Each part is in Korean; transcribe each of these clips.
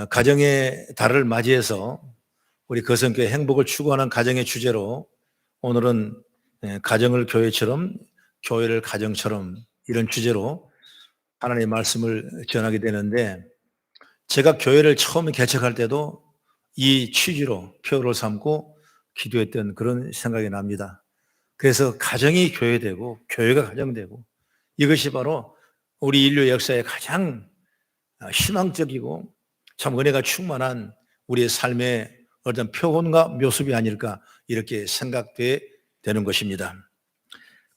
가정의 달을 맞이해서 우리 거성교회 행복을 추구하는 가정의 주제로 오늘은 가정을 교회처럼, 교회를 가정처럼, 이런 주제로 하나님의 말씀을 전하게 되는데, 제가 교회를 처음 개척할 때도 이 취지로 표를 삼고 기도했던 그런 생각이 납니다. 그래서 가정이 교회되고 교회가 가정되고, 이것이 바로 우리 인류 역사의 가장 희망적이고 참 은혜가 충만한 우리의 삶의 어떤 표본과 묘습이 아닐까, 이렇게 생각되는 것입니다.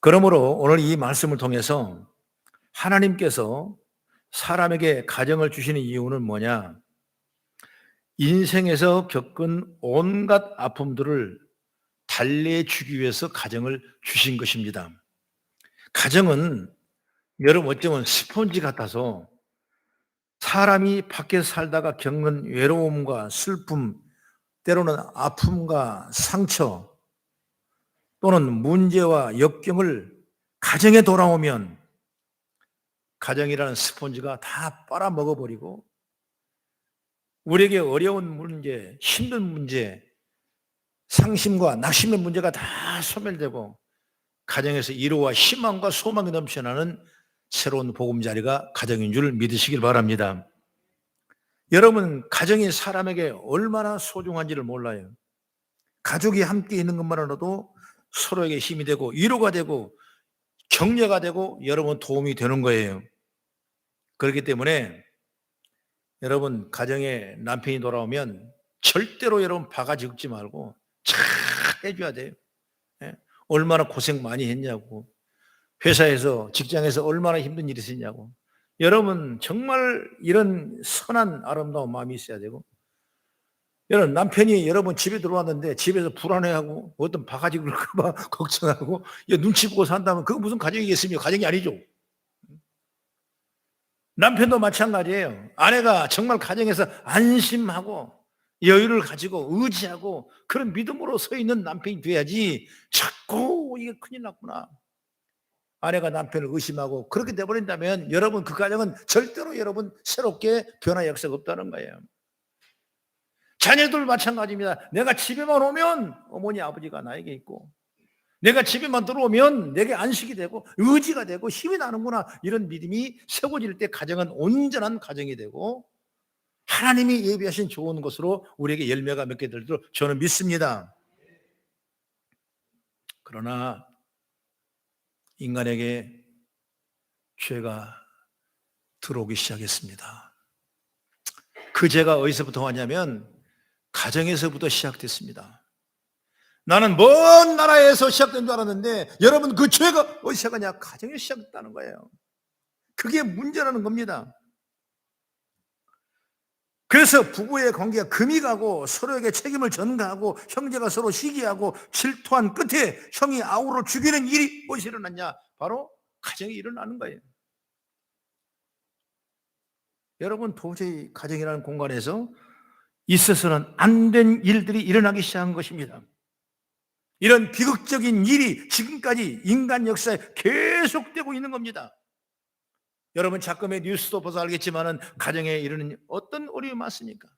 그러므로 오늘 이 말씀을 통해서 하나님께서 사람에게 가정을 주시는 이유는 뭐냐? 인생에서 겪은 온갖 아픔들을 달래주기 위해서 가정을 주신 것입니다. 가정은 여러분 어쩌면 스폰지 같아서 사람이 밖에서 살다가 겪는 외로움과 슬픔, 때로는 아픔과 상처, 또는 문제와 역경을 가정에 돌아오면 가정이라는 스폰지가 다 빨아먹어버리고, 우리에게 어려운 문제, 힘든 문제, 상심과 낙심의 문제가 다 소멸되고 가정에서 위로와 희망과 소망이 넘쳐나는 새로운 보금자리가 가정인 줄 믿으시길 바랍니다. 여러분, 가정이 사람에게 얼마나 소중한지를 몰라요. 가족이 함께 있는 것만으로도 서로에게 힘이 되고 위로가 되고 격려가 되고 여러분 도움이 되는 거예요. 그렇기 때문에 여러분, 가정에 남편이 돌아오면 절대로 여러분 바가지 긁지 말고 잘 해줘야 돼요. 예? 얼마나 고생 많이 했냐고, 회사에서 직장에서 얼마나 힘든 일이 있었냐고. 여러분 정말 이런 선한 아름다운 마음이 있어야 되고, 여러분 남편이 여러분 집에 들어왔는데 집에서 불안해하고 어떤 바가지 긁을까 봐 걱정하고 눈치 보고 산다면 그거 무슨 가정이겠습니까? 가정이 아니죠. 남편도 마찬가지예요. 아내가 정말 가정에서 안심하고 여유를 가지고 의지하고 그런 믿음으로 서 있는 남편이 돼야지, 자꾸 이게 큰일 났구나, 아내가 남편을 의심하고 그렇게 돼버린다면 여러분 그 가정은 절대로 여러분 새롭게 변화의 역사가 없다는 거예요. 자녀들 마찬가지입니다. 내가 집에만 오면 어머니 아버지가 나에게 있고, 내가 집에만 들어오면 내게 안식이 되고 의지가 되고 힘이 나는구나, 이런 믿음이 세워질 때 가정은 온전한 가정이 되고 하나님이 예비하신 좋은 것으로 우리에게 열매가 맺게 될 줄 저는 믿습니다. 그러나 인간에게 죄가 들어오기 시작했습니다. 그 죄가 어디서부터 왔냐면 가정에서부터 시작됐습니다. 나는 먼 나라에서 시작된 줄 알았는데 여러분, 그 죄가 어디서 시작하냐? 가정에서 시작됐다는 거예요. 그게 문제라는 겁니다. 그래서 부부의 관계가 금이 가고 서로에게 책임을 전가하고 형제가 서로 시기하고 질투한 끝에 형이 아우를 죽이는 일이 어디서 일어났냐? 바로 가정에 일어나는 거예요. 여러분, 도저히 가정이라는 공간에서 있어서는 안 된 일들이 일어나기 시작한 것입니다. 이런 비극적인 일이 지금까지 인간 역사에 계속되고 있는 겁니다. 여러분 가끔의 뉴스도 봐서 알겠지만 가정에 이르는 어떤 어려움이 많습니까?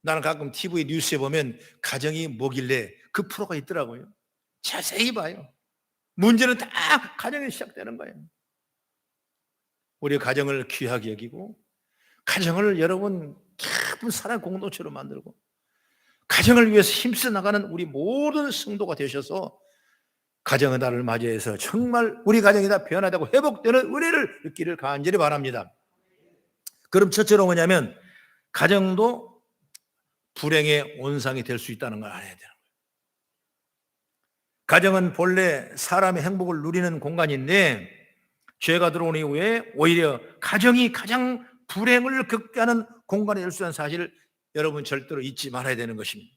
나는 가끔 TV 뉴스에 보면 가정이 뭐길래 그 프로가 있더라고요. 자세히 봐요. 문제는 다 가정에 시작되는 거예요. 우리 가정을 귀하게 여기고 가정을 여러분 깊은 사랑 공동체로 만들고 가정을 위해서 힘써 나가는 우리 모든 성도가 되셔서 가정의 달을 맞이해서 정말 우리 가정이 다 변화되고 회복되는 은혜를 얻기를 간절히 바랍니다. 그럼 첫째로 뭐냐면 가정도 불행의 온상이 될 수 있다는 걸 알아야 되는 거예요. 가정은 본래 사람의 행복을 누리는 공간인데 죄가 들어온 이후에 오히려 가정이 가장 불행을 겪게 하는 공간이 될 수 있다는 사실을 여러분 절대로 잊지 말아야 되는 것입니다.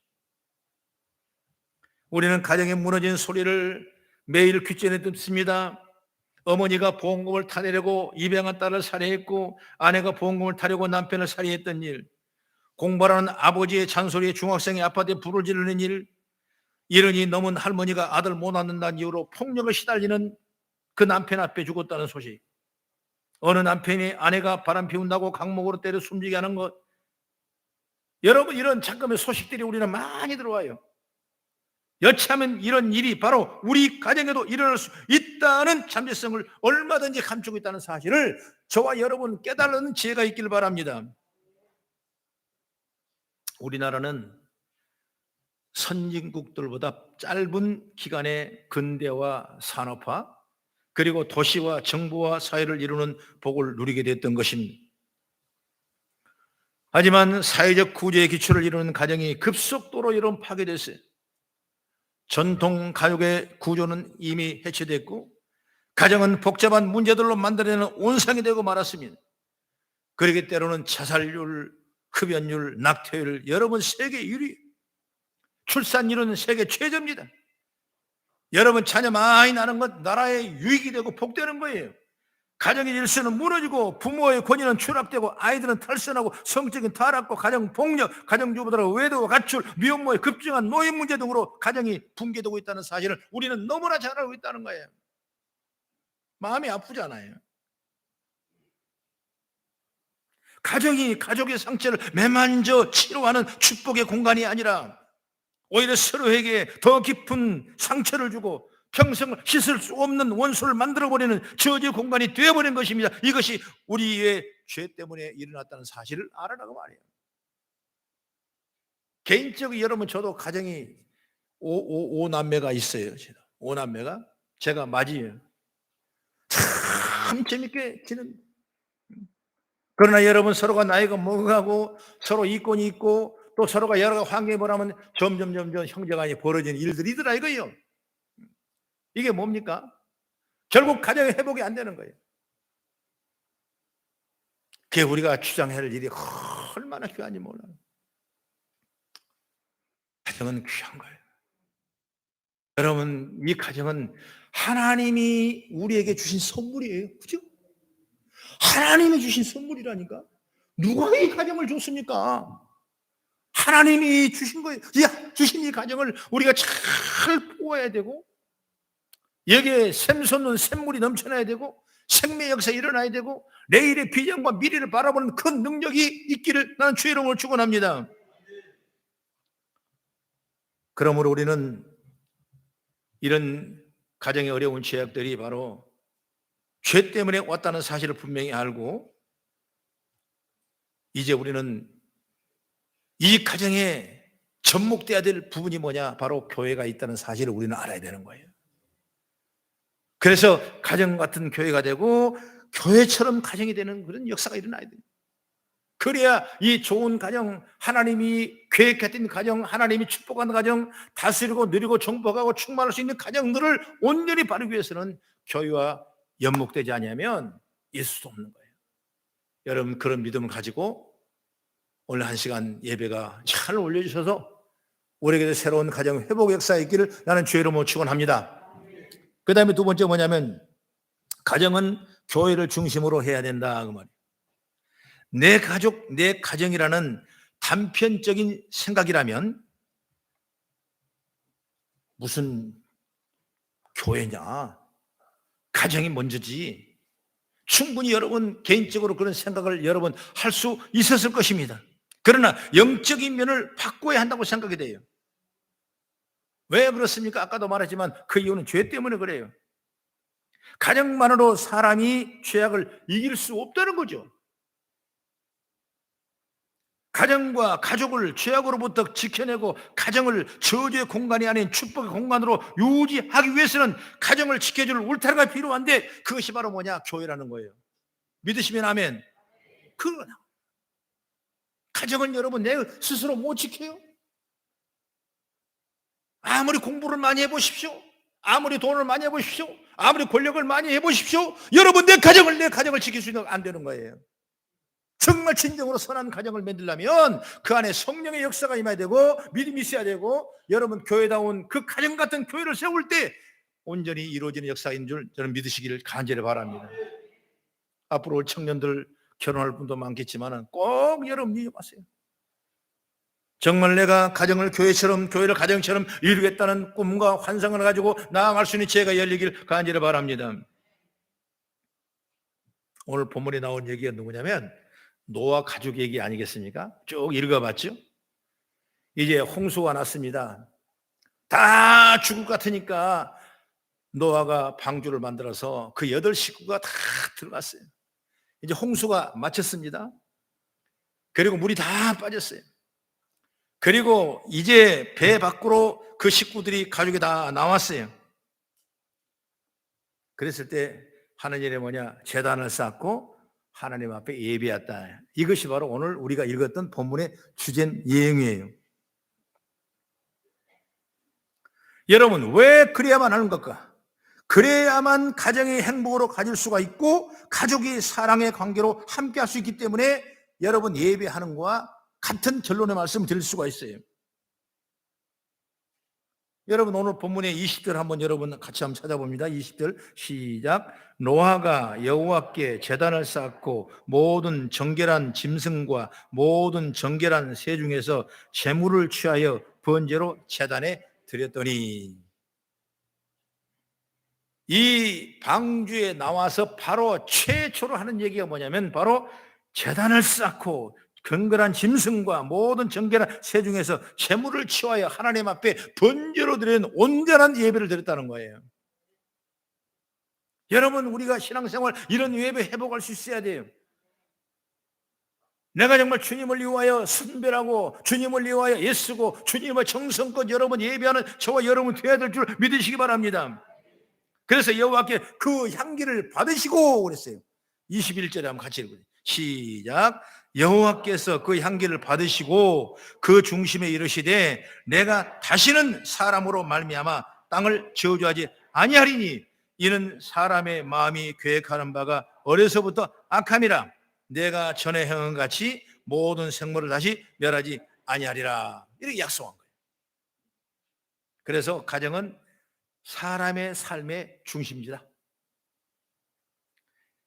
우리는 가정에 무너진 소리를 매일 귓전에 듣습니다. 어머니가 보험금을 타내려고 입양한 딸을 살해했고 아내가 보험금을 타려고 남편을 살해했던 일, 공부하는 아버지의 잔소리에 중학생이 아파트에 불을 지르는 일, 70이 넘은 할머니가 아들 못 낳는다는 이유로 폭력을 시달리는 그 남편 앞에 죽었다는 소식, 어느 남편이 아내가 바람 피운다고 강목으로 때려 숨지게 하는 것, 여러분, 이런 잠깐의 소식들이 우리는 많이 들어와요. 여차하면 이런 일이 바로 우리 가정에도 일어날 수 있다는 잠재성을 얼마든지 감추고 있다는 사실을 저와 여러분 깨달은 지혜가 있기를 바랍니다. 우리나라는 선진국들보다 짧은 기간에 근대화, 산업화, 그리고 도시와 정부와 사회를 이루는 복을 누리게 됐던 것입니다. 하지만 사회적 구조의 기초를 이루는 가정이 급속도로 여러분 파괴됐어요. 전통 가족의 구조는 이미 해체됐고 가정은 복잡한 문제들로 만들어내는 온상이 되고 말았습니다. 그러기 때로는 자살률, 흡연율, 낙태율 여러분 세계 1위, 출산율은 세계 최저입니다. 여러분 자녀 많이 낳는 것 나라의 유익이 되고 복되는 거예요. 가정의 질서는 무너지고 부모의 권위는 추락되고 아이들은 탈선하고 성적인 타락과 가정 폭력, 가정주부들의 외도, 가출, 미혼모의 급증한 노인 문제 등으로 가정이 붕괴되고 있다는 사실을 우리는 너무나 잘 알고 있다는 거예요. 마음이 아프잖아요. 가정이 가족의 상처를 매만져 치료하는 축복의 공간이 아니라 오히려 서로에게 더 깊은 상처를 주고 평생을 씻을 수 없는 원수를 만들어버리는 저주의 공간이 되어버린 것입니다. 이것이 우리의 죄 때문에 일어났다는 사실을 알아라고 말이에요. 개인적으로 여러분 저도 가정이 오남매가 있어요. 오남매가 제가 맞이에요. 참 재밌게 지는. 그러나 여러분 서로가 나이가 먹어가고 서로 이권이 있고 또 서로가 여러 환경에 보라면 점점 형제간이 벌어지는 일들이더라 이거예요. 이게 뭡니까? 결국 가정의 회복이 안 되는 거예요. 그게 우리가 주장해야 할 일이 얼마나 귀한지 몰라요. 가정은 귀한 거예요. 여러분, 이 가정은 하나님이 우리에게 주신 선물이에요. 그죠? 하나님이 주신 선물이라니까. 누가 이 가정을 줬습니까? 하나님이 주신 거예요. 주신 이 가정을 우리가 잘 보아야 되고 여기에 샘솟는 샘물이 넘쳐나야 되고 생명의 역사가 일어나야 되고 내일의 비전과 미래를 바라보는 큰 능력이 있기를 나는 주의 이름으로 축원합니다. 그러므로 우리는 이런 가정의 어려운 죄악들이 바로 죄 때문에 왔다는 사실을 분명히 알고 이제 우리는 이 가정에 접목돼야 될 부분이 뭐냐? 바로 교회가 있다는 사실을 우리는 알아야 되는 거예요. 그래서 가정 같은 교회가 되고 교회처럼 가정이 되는 그런 역사가 일어나야 돼요. 그래야 이 좋은 가정, 하나님이 계획했던 가정, 하나님이 축복한 가정, 다스리고 누리고 정복하고 충만할 수 있는 가정들을 온전히 바르기 위해서는 교회와 연목되지 않으면 있을 수 없는 거예요. 여러분 그런 믿음을 가지고 오늘 1시간 예배가 잘 올려주셔서 우리에게 새로운 가정 회복 역사가 있기를 나는 주의 이름으로 축원합니다. 그 다음에 두 번째 뭐냐면 가정은 교회를 중심으로 해야 된다 그 말이에요. 내 가족, 내 가정이라는 단편적인 생각이라면 무슨 교회냐? 가정이 먼저지. 충분히 여러분 개인적으로 그런 생각을 여러분 할 수 있었을 것입니다. 그러나 영적인 면을 바꿔야 한다고 생각이 돼요. 왜 그렇습니까? 아까도 말했지만 그 이유는 죄 때문에 그래요. 가정만으로 사람이 죄악을 이길 수 없다는 거죠. 가정과 가족을 죄악으로부터 지켜내고 가정을 저주의 공간이 아닌 축복의 공간으로 유지하기 위해서는 가정을 지켜줄 울타리가 필요한데 그것이 바로 뭐냐? 교회라는 거예요. 믿으시면 아멘. 그러나 가정은 여러분 내 스스로 못 지켜요. 아무리 공부를 많이 해보십시오. 아무리 돈을 많이 해보십시오. 아무리 권력을 많이 해보십시오. 여러분 내 가정을 지킬 수 있는 안 되는 거예요. 정말 진정으로 선한 가정을 만들려면 그 안에 성령의 역사가 임해야 되고 믿음이 있어야 되고 여러분 교회다운 그 가정 같은 교회를 세울 때 온전히 이루어지는 역사인 줄 저는 믿으시기를 간절히 바랍니다. 앞으로 청년들 결혼할 분도 많겠지만 꼭 여러분 믿어보세요. 정말 내가 가정을 교회를 가정처럼 이루겠다는 꿈과 환상을 가지고 나아갈 수 있는 지혜가 열리길 간절히 바랍니다. 오늘 본문에 나온 얘기가 누구냐면 노아 가족 얘기 아니겠습니까? 쭉 읽어봤죠? 이제 홍수가 났습니다. 다 죽을 것 같으니까 노아가 방주를 만들어서 그 8식구가 다 들어갔어요. 이제 홍수가 마쳤습니다. 그리고 물이 다 빠졌어요. 그리고 이제 배 밖으로 그 식구들이 가족이 다 나왔어요. 그랬을 때 하나님이 뭐냐? 제단을 쌓고 하나님 앞에 예배했다. 이것이 바로 오늘 우리가 읽었던 본문의 주된 예행이에요. 여러분, 왜 그래야만 하는 걸까? 그래야만 가정의 행복으로 가질 수가 있고 가족이 사랑의 관계로 함께 할 수 있기 때문에 여러분 예배하는 거와 같은 결론의 말씀을 드릴 수가 있어요. 여러분 오늘 본문의 20절 한번 여러분 같이 한번 찾아봅니다. 20절 시작. 노아가 여호와께 제단을 쌓고 모든 정결한 짐승과 모든 정결한 새 중에서 제물을 취하여 번제로 제단에 드렸더니, 이 방주에 나와서 바로 최초로 하는 얘기가 뭐냐면 바로 제단을 쌓고 건건한 짐승과 모든 정결한 새 중에서 제물을 치워야 하나님 앞에 번제로 드리는 온전한 예배를 드렸다는 거예요. 여러분 우리가 신앙생활 이런 예배 회복할 수 있어야 돼요. 내가 정말 주님을 위하여 순별하고 주님을 위하여 애쓰고 주님을 정성껏 여러분 예배하는 저와 여러분 되어야 될 줄 믿으시기 바랍니다. 그래서 여호와께 그 향기를 받으시고 그랬어요. 21절에 한번 같이 읽어요. 시작. 여호와께서 그 향기를 받으시고 그 중심에 이르시되 내가 다시는 사람으로 말미암아 땅을 저주하지 아니하리니 이는 사람의 마음이 계획하는 바가 어려서부터 악함이라 내가 전에 행한 같이 모든 생물을 다시 멸하지 아니하리라. 이렇게 약속한 거예요. 그래서 가정은 사람의 삶의 중심이다.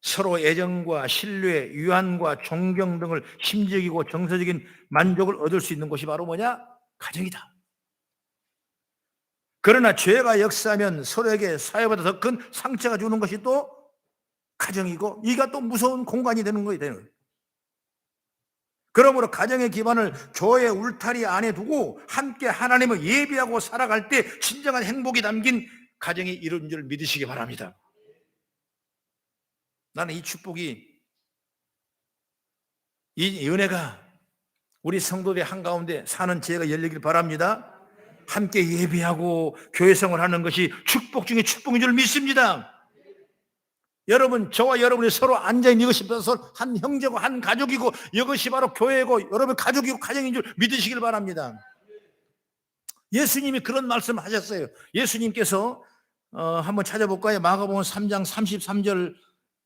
서로 애정과 신뢰, 위안과 존경 등을 심적이고 정서적인 만족을 얻을 수 있는 곳이 바로 뭐냐? 가정이다. 그러나 죄가 역사하면 서로에게 사회보다 더 큰 상처가 주는 것이 또 가정이고 이가 또 무서운 공간이 되는 거예요. 그러므로 가정의 기반을 교회 울타리 안에 두고 함께 하나님을 예배하고 살아갈 때 진정한 행복이 담긴 가정이 이루어진 줄 믿으시기 바랍니다. 나는 이 축복이, 이 은혜가 우리 성도들의 한가운데 사는 지혜가 열리길 바랍니다. 함께 예배하고 교회생활을 하는 것이 축복 중에 축복인 줄 믿습니다. 여러분 저와 여러분이 서로 앉아있는 이것이 서로 한 형제고 한 가족이고 이것이 바로 교회고 여러분 가족이고 가정인 줄 믿으시길 바랍니다. 예수님이 그런 말씀을 하셨어요. 예수님께서 한번 찾아볼까요? 마가복음 3장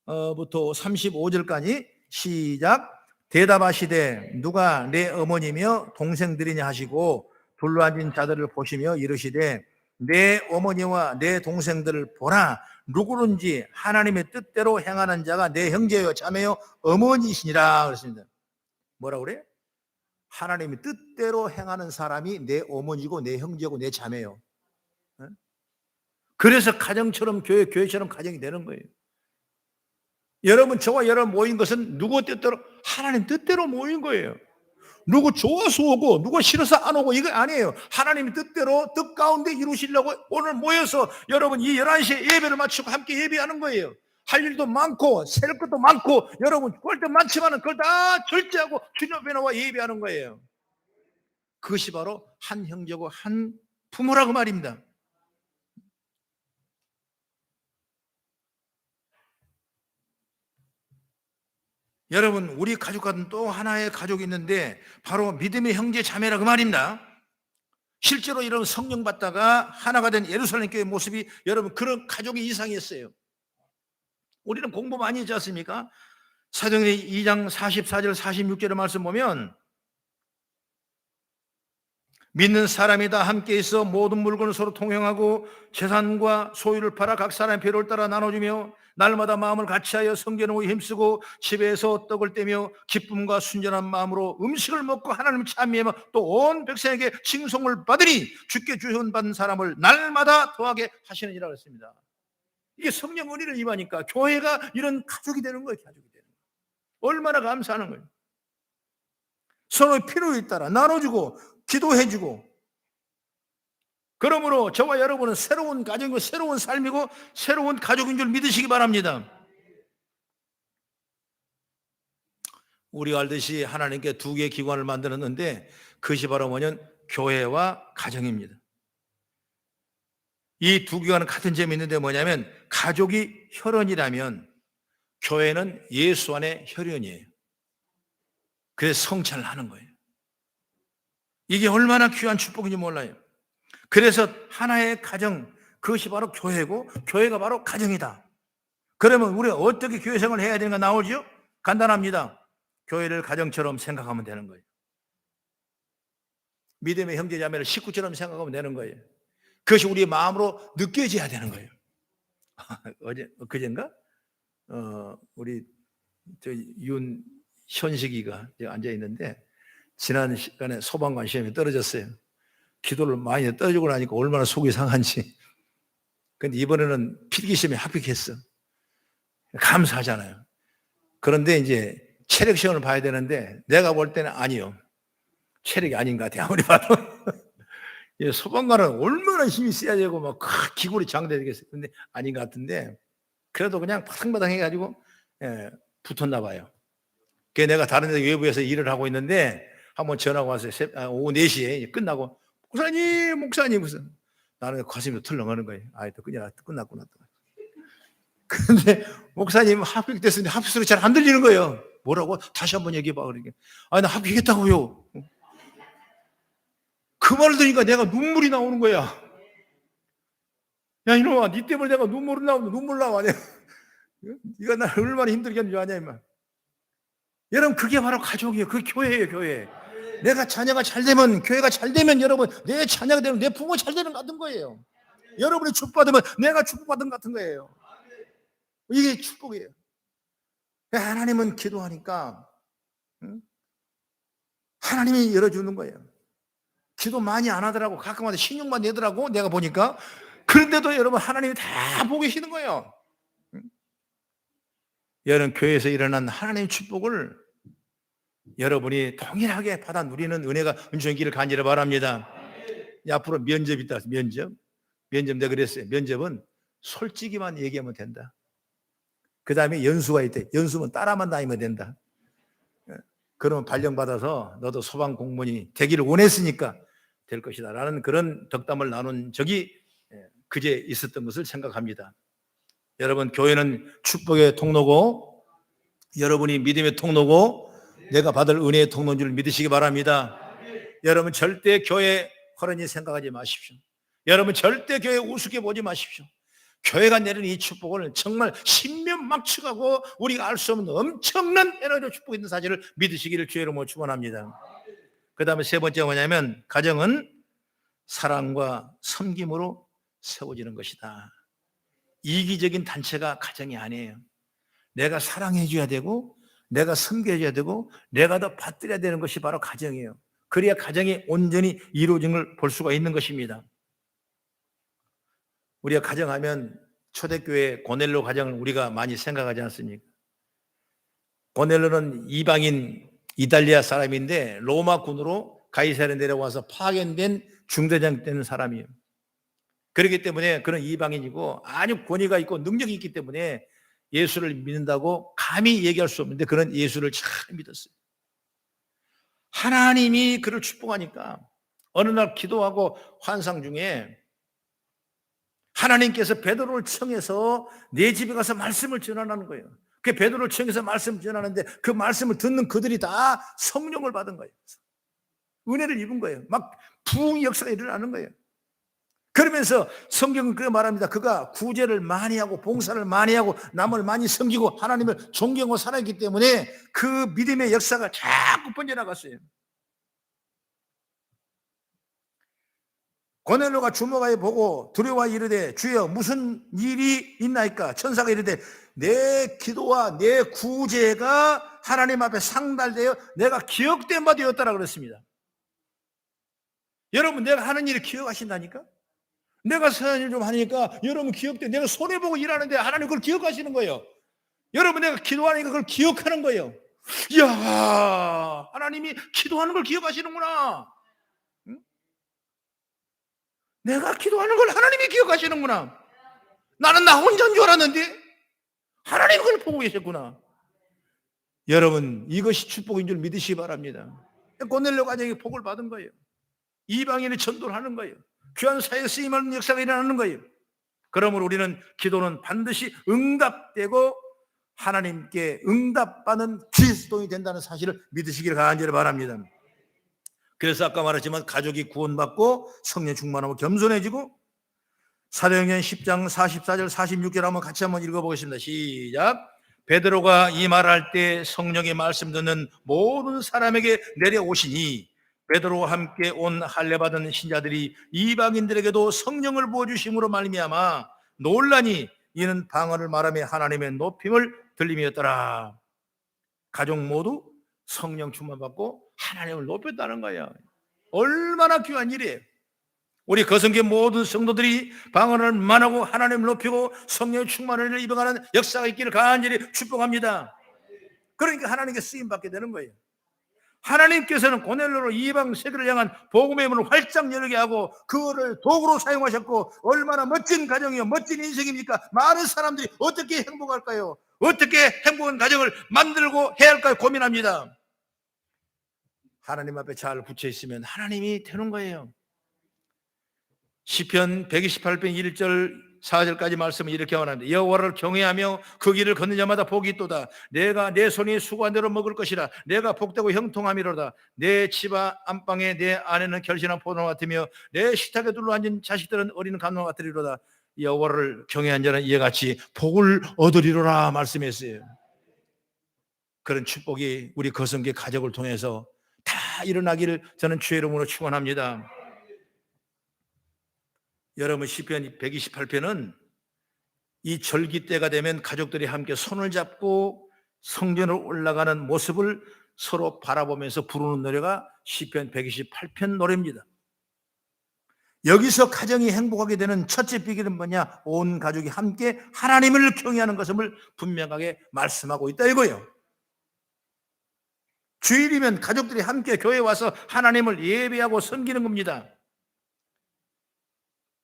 33절부터 35절까지 시작. 대답하시되 누가 내 어머니며 동생들이냐 하시고 둘러앉은 자들을 보시며 이르시되 내 어머니와 내 동생들을 보라. 누구든지 하나님의 뜻대로 행하는 자가 내 형제요 자매요 어머니시니라 그랬습니다. 뭐라 그래? 하나님의 뜻대로 행하는 사람이 내 어머니고 내 형제고 내 자매요. 그래서 가정처럼 교회, 교회처럼 가정이 되는 거예요. 여러분 저와 여러분 모인 것은 누구 뜻대로? 하나님 뜻대로 모인 거예요. 누구 좋아서 오고 누구 싫어서 안 오고 이거 아니에요. 하나님의 뜻대로 뜻 가운데 이루시려고 오늘 모여서 여러분 이 11시에 예배를 마치고 함께 예배하는 거예요. 할 일도 많고 셀 것도 많고 여러분 꼴도 많지만 그걸 다 절제하고 주님 앞에 나와 예배하는 거예요. 그것이 바로 한 형제고 한 부모라고 말입니다. 여러분 우리 가족과는 또 하나의 가족이 있는데 바로 믿음의 형제 자매라 그 말입니다. 실제로 이런 성령 받다가 하나가 된 예루살렘 교회 모습이 여러분 그런 가족이 이상했어요. 우리는 공부 많이 했지 않습니까? 사도행전 2장 44절 46절의 말씀 보면 믿는 사람이 다 함께 있어 모든 물건을 서로 통용하고 재산과 소유를 팔아 각 사람의 필요를 따라 나눠주며 날마다 마음을 같이하여 성전을 위해 힘쓰고 집에서 떡을 떼며 기쁨과 순전한 마음으로 음식을 먹고 하나님을 찬미하며 또 온 백성에게 칭송을 받으니 주께 주선받은 사람을 날마다 더하게 하시느니라 그랬습니다. 이게 성령 은혜를 입하니까 교회가 이런 가족이 되는 거예요. 가족이 되는 거예요. 얼마나 감사하는 거예요. 서로의 필요에 따라 나눠주고 기도해주고, 그러므로 저와 여러분은 새로운 가정이고 새로운 삶이고 새로운 가족인 줄 믿으시기 바랍니다. 우리가 알듯이 하나님께 두 개의 기관을 만들었는데 그것이 바로 뭐냐면 교회와 가정입니다. 이 두 기관은 같은 점이 있는데 뭐냐면 가족이 혈연이라면 교회는 예수 안에 혈연이에요. 그래서 성찬을 하는 거예요. 이게 얼마나 귀한 축복인지 몰라요. 그래서 하나의 가정, 그것이 바로 교회고 교회가 바로 가정이다. 그러면 우리가 어떻게 교회 생활을 해야 되는가 나오죠? 간단합니다. 교회를 가정처럼 생각하면 되는 거예요. 믿음의 형제 자매를 식구처럼 생각하면 되는 거예요. 그것이 우리의 마음으로 느껴져야 되는 거예요. 그젠가 우리 윤현식이가 앉아 있는데 지난 시간에 소방관 시험에 떨어졌어요. 기도를 많이 떨어지고 나니까 얼마나 속이 상한지. 근데 이번에는 필기 시험에 합격했어. 감사하잖아요. 그런데 이제 체력 시험을 봐야 되는데 내가 볼 때는 아니요. 체력이 아닌 것 같아요. 아무리 봐도. 소방관은 얼마나 힘이 세야 되고 막 기골이 장대되겠어요. 근데 아닌 것 같은데 그래도 그냥 파닥파닥 해가지고 붙었나 봐요. 그래서 내가 다른 데 외부에서 일을 하고 있는데 한번 전화가 왔어요. 오후 4시에 끝나고 목사님 무슨 나는 가슴이 털렁하는 거예요. 또 끝났구나. 근데 목사님 합격됐으니 합격 소리 잘 안 들리는 거예요. 뭐라고? 다시 한번 얘기해봐. 그러니까 나 합격했다고요. 그 말을 들으니까 내가 눈물이 나오는 거야. 야 이놈아, 니 때문에 내가 눈물 나와. 네가 나 얼마나 힘들게 하는 줄 아냐 임마. 여러분 그게 바로 가족이에요. 그게 교회예요. 교회. 내가 자녀가 잘 되면, 교회가 잘 되면 여러분 내 자녀가 되면 내 부모 잘 되는 것 같은 거예요. 여러분이 축복받으면 내가 축복받은 것 같은 거예요. 이게 축복이에요. 하나님은 기도하니까 하나님이 열어주는 거예요. 기도 많이 안 하더라고. 가끔마다 신용만 내더라고 내가 보니까. 그런데도 여러분 하나님이 다 보고 계시는 거예요. 여러분 교회에서 일어난 하나님의 축복을 여러분이 동일하게 받아 누리는 은혜가 은총이기를 간절히 바랍니다. 앞으로 면접 있다. 면접 내가 그랬어요. 면접은 솔직히만 얘기하면 된다. 그 다음에 연수가 있대. 연수는 따라만 다니면 된다. 그러면 발령받아서 너도 소방 공무원이 되기를 원했으니까 될 것이다 라는 그런 덕담을 나눈 적이 그제 있었던 것을 생각합니다. 여러분 교회는 축복의 통로고 여러분이 믿음의 통로고 내가 받을 은혜의 통로인 줄 믿으시기 바랍니다. 여러분 절대 교회 허런히 생각하지 마십시오. 여러분 절대 교회 우습게 보지 마십시오. 교회가 내리는 이 축복을 정말 신면막측하고 우리가 알 수 없는 엄청난 에너지의 축복이 있는 사실을 믿으시기를 주의 이름으로 축원합니다. 그 다음에 세 번째가 뭐냐면 가정은 사랑과 섬김으로 세워지는 것이다. 이기적인 단체가 가정이 아니에요. 내가 사랑해 줘야 되고 내가 섬겨 줘야 되고 내가 더 받들여야 되는 것이 바로 가정이에요. 그래야 가정이 온전히 이루어진 걸 볼 수가 있는 것입니다. 우리가 가정하면 초대교회 고넬로 가정을 우리가 많이 생각하지 않습니까? 고넬로는 이방인 이탈리아 사람인데 로마 군으로 가이사르에 내려와서 파견된 중대장 되는 사람이에요. 그렇기 때문에 그런 이방인이고 아주 권위가 있고 능력이 있기 때문에 예수를 믿는다고 감히 얘기할 수 없는데 그런 예수를 잘 믿었어요. 하나님이 그를 축복하니까 어느 날 기도하고 환상 중에 하나님께서 베드로를 청해서 내 집에 가서 말씀을 전하라는 거예요. 그 베드로를 청해서 말씀을 전하는데 그 말씀을 듣는 그들이 다 성령을 받은 거예요. 은혜를 입은 거예요. 막 부흥 역사가 일어나는 거예요. 그러면서 성경은 그렇게 말합니다. 그가 구제를 많이 하고 봉사를 많이 하고 남을 많이 섬기고 하나님을 존경하고 살았기 때문에 그 믿음의 역사가 자꾸 번져나갔어요. 고넬로가 주먹아에 보고 두려워 이르되 주여 무슨 일이 있나이까? 천사가 이르되 내 기도와 내 구제가 하나님 앞에 상달되어 내가 기억된 바 되었다라 그랬습니다. 여러분 내가 하는 일을 기억하신다니까? 내가 선한 일 좀 하니까 여러분 기억돼. 내가 손해보고 일하는데 하나님 그걸 기억하시는 거예요. 여러분 내가 기도하니까 그걸 기억하는 거예요. 이야 하나님이 기도하는 걸 기억하시는구나. 내가 기도하는 걸 하나님이 기억하시는구나. 나는 나 혼자인 줄 알았는데 하나님 그걸 보고 계셨구나. 여러분, 이것이 축복인 줄 믿으시기 바랍니다. 고넬료 가정이 복을 받은 거예요. 이방인의 전도를 하는 거예요. 귀한 사회에 쓰임하는 역사가 일어나는 거예요. 그러므로 우리는 기도는 반드시 응답되고 하나님께 응답받는 그리스도인이 된다는 사실을 믿으시기를 간절히 바랍니다. 그래서 아까 말했지만 가족이 구원받고 성령 충만하고 겸손해지고 사도행전 10장 44절 46절 한번 같이 한번 읽어보겠습니다. 시작. 베드로가 이 말할 때 성령의 말씀 듣는 모든 사람에게 내려오시니 베드로와 함께 온 할례 받은 신자들이 이방인들에게도 성령을 부어주심으로 말미암아 놀라니 이는 방언을 말하며 하나님의 높임을 들림이었더라. 가족 모두 성령 충만받고 하나님을 높였다는 거예요. 얼마나 귀한 일이에요. 우리 거성교 모든 성도들이 방언을 만하고 하나님을 높이고 성령의 충만을 입어가는 역사가 있기를 간절히 축복합니다. 그러니까 하나님께 쓰임받게 되는 거예요. 하나님께서는 고넬료로 이방 세계를 향한 복음의 문을 활짝 열게 하고 그거를 도구로 사용하셨고 얼마나 멋진 가정이요, 멋진 인생입니까? 많은 사람들이 어떻게 행복할까요? 어떻게 행복한 가정을 만들고 해야 할까요? 고민합니다. 하나님 앞에 잘 붙여 있으면 하나님이 되는 거예요. 시편 128편 1절 4절까지 말씀을 이렇게 말합니다. 여호와를 경외하며 그 길을 걷는 자마다 복이 있도다. 내가 내 손이 수고한 대로 먹을 것이라. 내가 복되고 형통함이로다. 내 집 안방에 내 아내는 결실한 포도나무 같으며 내 식탁에 둘러앉은 자식들은 어린 감나무 같으리로다. 여호와를 경외한 자는 이와 같이 복을 얻으리로라 말씀했어요. 그런 축복이 우리 거성교 가족을 통해서 다 일어나기를 저는 주의 이름으로 축원합니다. 여러분, 시편 128편은 이 절기 때가 되면 가족들이 함께 손을 잡고 성전으로 올라가는 모습을 서로 바라보면서 부르는 노래가 시편 128편 노래입니다. 여기서 가정이 행복하게 되는 첫째 비결은 뭐냐? 온 가족이 함께 하나님을 경외하는 것을 분명하게 말씀하고 있다 이거예요. 주일이면 가족들이 함께 교회에 와서 하나님을 예배하고 섬기는 겁니다.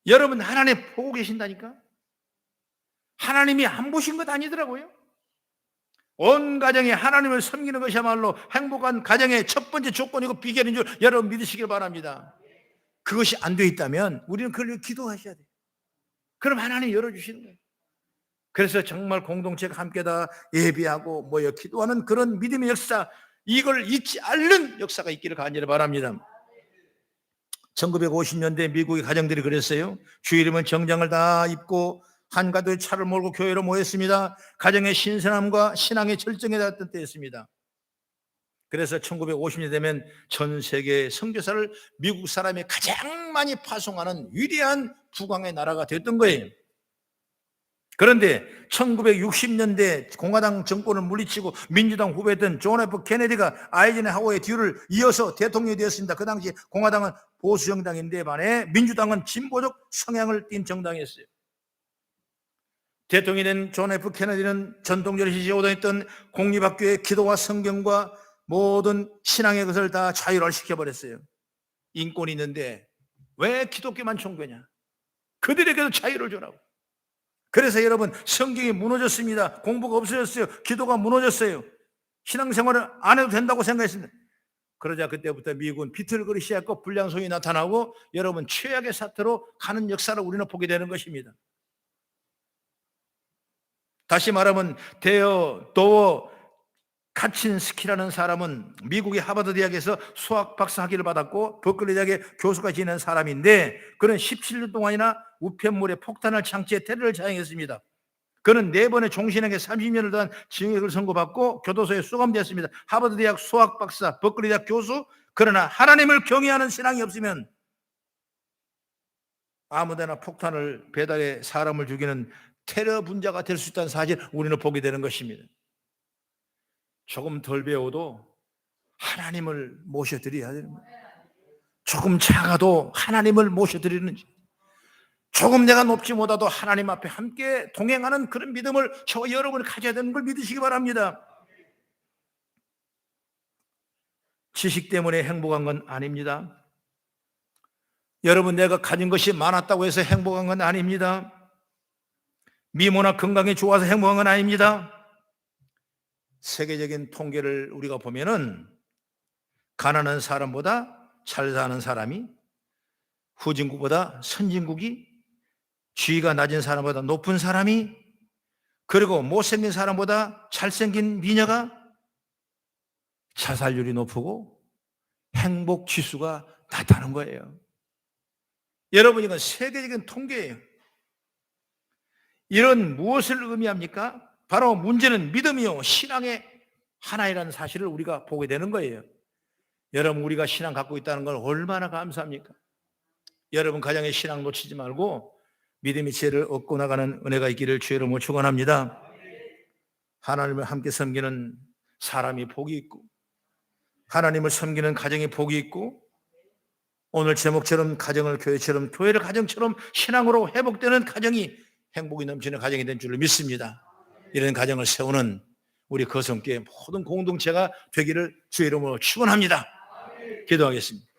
여러분, 하나님 보고 계신다니까? 하나님이 안 보신 것 아니더라고요. 온 가정이 하나님을 섬기는 것이야말로 행복한 가정의 첫 번째 조건이고 비결인 줄 여러분 믿으시길 바랍니다. 그것이 안 돼 있다면 우리는 그걸 기도하셔야 돼요. 그럼 하나님 열어주시는 거예요. 그래서 정말 공동체가 함께 다 예배하고 모여 기도하는 그런 믿음의 역사, 이걸 잊지 않는 역사가 있기를 간절히 바랍니다. 1950년대 미국의 가정들이 그랬어요. 주일이면 정장을 다 입고 한가득 차를 몰고 교회로 모였습니다. 가정의 신선함과 신앙의 절정에 닿았던 때였습니다. 그래서 1950년 되면 전 세계 선교사를 미국 사람이 가장 많이 파송하는 위대한 국왕의 나라가 됐던 거예요. 그런데 1960년대 공화당 정권을 물리치고 민주당 후보였던 존 F 케네디가 아이젠하워의 뒤를 이어서 대통령이 되었습니다. 그 당시 공화당은 보수 정당인데 반해 민주당은 진보적 성향을 띤 정당이었어요. 대통령이 된 존 F 케네디는 전통적으로 지지오던 공립학교의 기도와 성경과 모든 신앙의 것을 다 자율화시켜버렸어요. 인권이 있는데 왜 기독교만 종교냐? 그들에게도 자유를 주라고. 그래서 여러분, 성경이 무너졌습니다. 공부가 없어졌어요. 기도가 무너졌어요. 신앙생활을 안 해도 된다고 생각했습니다. 그러자 그때부터 미국은 비틀거리기 시작하고 불량성이 나타나고 여러분, 최악의 사태로 가는 역사를 우리는 보게 되는 것입니다. 다시 말하면 데어 도어 카친스키라는 사람은 미국의 하버드 대학에서 수학 박사 학위를 받았고 버클리 대학의 교수가 지낸 사람인데 그는 17년 동안이나 우편물에 폭탄을 장치해 테러를 자행했습니다. 그는 4번의 종신형에 30년을 더한 징역을 선고받고 교도소에 수감되었습니다. 하버드 대학 수학 박사, 버클리 대학 교수. 그러나 하나님을 경외하는 신앙이 없으면 아무데나 폭탄을 배달해 사람을 죽이는 테러 분자가 될 수 있다는 사실을 우리는 보게 되는 것입니다. 조금 덜 배워도 하나님을 모셔드려야 되는 거예요. 조금 작아도 하나님을 모셔드리는, 조금 내가 높지 못하도 하나님 앞에 함께 동행하는 그런 믿음을 저와 여러분이 가져야 되는 걸 믿으시기 바랍니다. 지식 때문에 행복한 건 아닙니다. 여러분, 내가 가진 것이 많았다고 해서 행복한 건 아닙니다. 미모나 건강이 좋아서 행복한 건 아닙니다. 세계적인 통계를 우리가 보면은 가난한 사람보다 잘 사는 사람이, 후진국보다 선진국이, 지위가 낮은 사람보다 높은 사람이, 그리고 못생긴 사람보다 잘생긴 미녀가 자살률이 높고 행복 지수가 낮다는 거예요. 여러분, 이건 세계적인 통계예요. 이런 무엇을 의미합니까? 바로 문제는 믿음이요, 신앙의 하나이라는 사실을 우리가 보게 되는 거예요. 여러분, 우리가 신앙 갖고 있다는 걸 얼마나 감사합니까? 여러분 가정의 신앙 놓치지 말고 믿음의 지혜를 얻고 나가는 은혜가 있기를 주의 이름으로 축원합니다. 하나님을 함께 섬기는 사람이 복이 있고, 하나님을 섬기는 가정이 복이 있고, 오늘 제목처럼 가정을 교회처럼, 교회를 가정처럼 신앙으로 회복되는 가정이 행복이 넘치는 가정이 된 줄을 믿습니다. 이런 가정을 세우는 우리 거성교회 모든 공동체가 되기를 주의 이름으로 축원합니다. 기도하겠습니다.